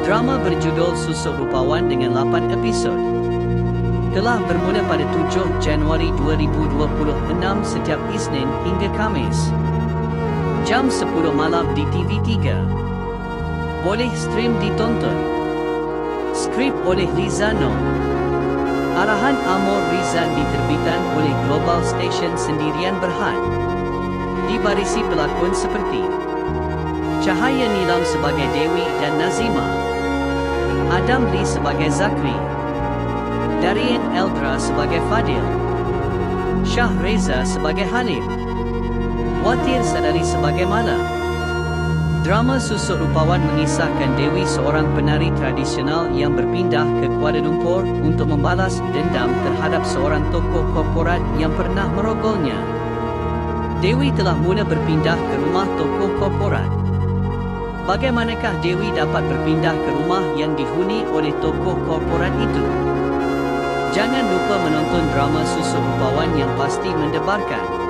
Drama berjudul Susuk Rupawan dengan 8 episod telah bermula pada 7 Januari 2026 setiap Isnin hingga Khamis. Jam 10 malam di TV3. Boleh stream ditonton. Skrip oleh Rizano. Arahan Amor Rizan diterbitan oleh Global Station Sendirian Berhad. Dibarisi pelakon seperti Cahaya Nilam sebagai Dewi dan Nazima, Adam Lee sebagai Zakri, Darian Eldra sebagai Fadil, Shah Reza sebagai Halim, Watir Sadari sebagai Mala. Drama Susuk Rupawan mengisahkan Dewi, seorang penari tradisional yang berpindah ke Kuala Lumpur untuk membalas dendam terhadap seorang tokoh korporat yang pernah merogolnya. Dewi telah mula berpindah ke rumah tokoh korporat. Bagaimanakah Dewi dapat berpindah ke rumah yang dihuni oleh tokoh korporat itu? Jangan lupa menonton drama Susuk Rupawan yang pasti mendebarkan.